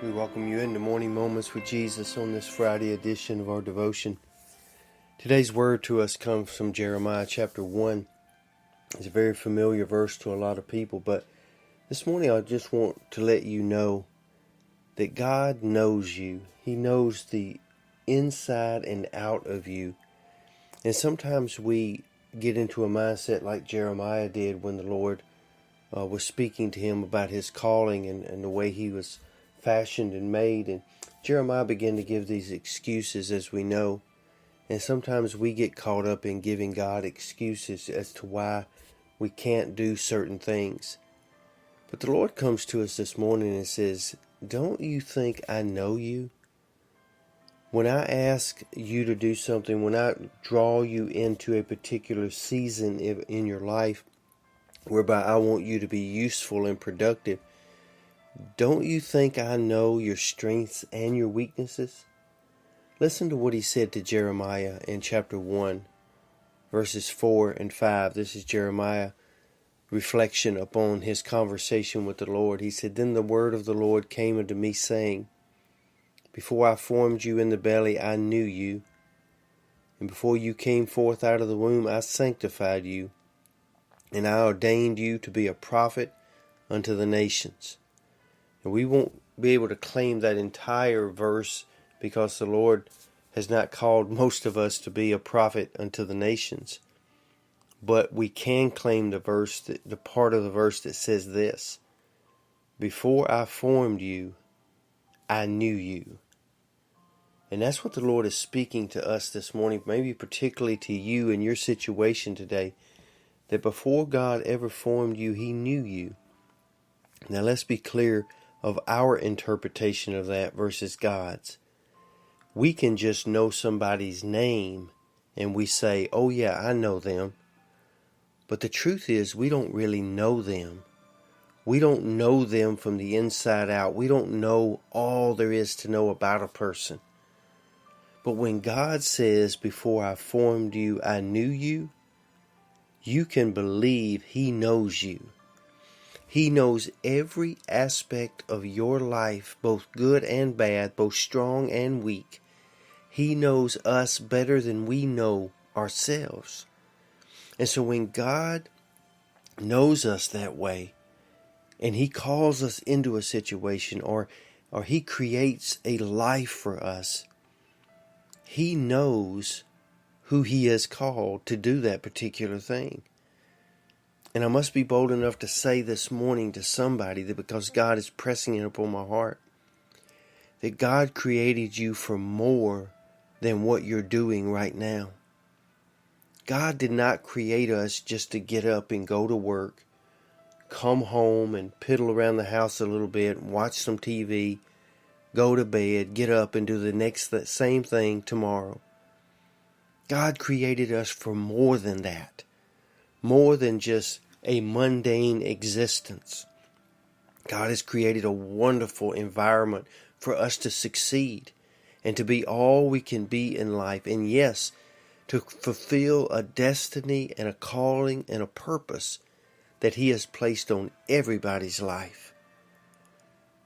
We welcome you into Morning Moments with Jesus on this Friday edition of our devotion. Today's word to us comes from Jeremiah chapter 1. It's a very familiar verse to a lot of people, but this morning I just want to let you know that God knows you. He knows the inside and out of you. And sometimes we get into a mindset like Jeremiah did when the Lord was speaking to him about his calling and the way he was fashioned and made. And Jeremiah began to give these excuses, as we know. And sometimes we get caught up in giving God excuses as to why we can't do certain things. But the Lord comes to us this morning and says, don't you think I know you? When I ask you to do something, when I draw you into a particular season in your life, whereby I want you to be useful and productive, don't you think I know your strengths and your weaknesses? Listen to what he said to Jeremiah in chapter 1, verses 4 and 5. This is Jeremiah reflection upon his conversation with the Lord. He said, Then the word of the Lord came unto me, saying, Before I formed you in the belly, I knew you. And before you came forth out of the womb, I sanctified you. And I ordained you to be a prophet unto the nations. And we won't be able to claim that entire verse because the Lord has not called most of us to be a prophet unto the nations. But we can claim the part of the verse that says this: Before I formed you, I knew you. And that's what the Lord is speaking to us this morning, maybe particularly to you in your situation today, that before God ever formed you, He knew you. Now let's be clear of our interpretation of that versus God's. We can just know somebody's name and we say, oh yeah, I know them. But the truth is, we don't really know them. We don't know them from the inside out. We don't know all there is to know about a person. But when God says, before I formed you, I knew you, you can believe He knows you. He knows every aspect of your life, both good and bad, both strong and weak. He knows us better than we know ourselves. And so when God knows us that way, and He calls us into a situation, or He creates a life for us, He knows who He has called to do that particular thing. And I must be bold enough to say this morning to somebody that, because God is pressing it upon my heart, that God created you for more than what you're doing right now. God did not create us just to get up and go to work, come home and piddle around the house a little bit, watch some TV, go to bed, get up and do the same thing tomorrow. God created us for more than that. More than just a mundane existence. God has created a wonderful environment for us to succeed and to be all we can be in life. And yes, to fulfill a destiny and a calling and a purpose that He has placed on everybody's life.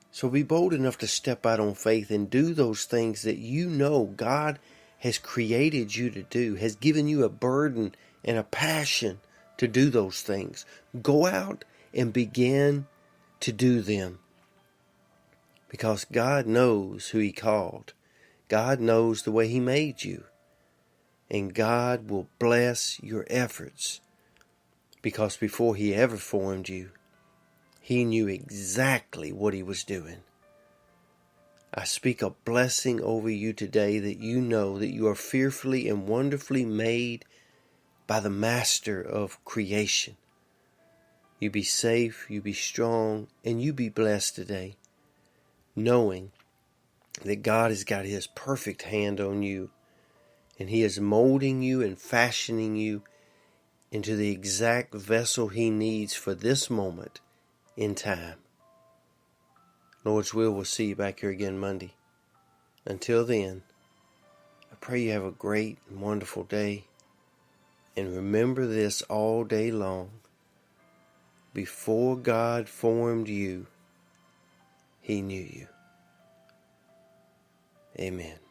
So be bold enough to step out on faith and do those things that you know God has created you to do, has given you a burden and a passion to do those things. Go out and begin to do them. Because God knows who He called. God knows the way He made you. And God will bless your efforts. Because before He ever formed you, He knew exactly what He was doing. I speak a blessing over you today, that you know that you are fearfully and wonderfully made by the Master of creation. You be safe, you be strong, and you be blessed today, knowing that God has got His perfect hand on you, and He is molding you and fashioning you into the exact vessel He needs for this moment in time. Lord's will, we'll see you back here again Monday. Until then, I pray you have a great and wonderful day, and remember this all day long. Before God formed you, He knew you. Amen.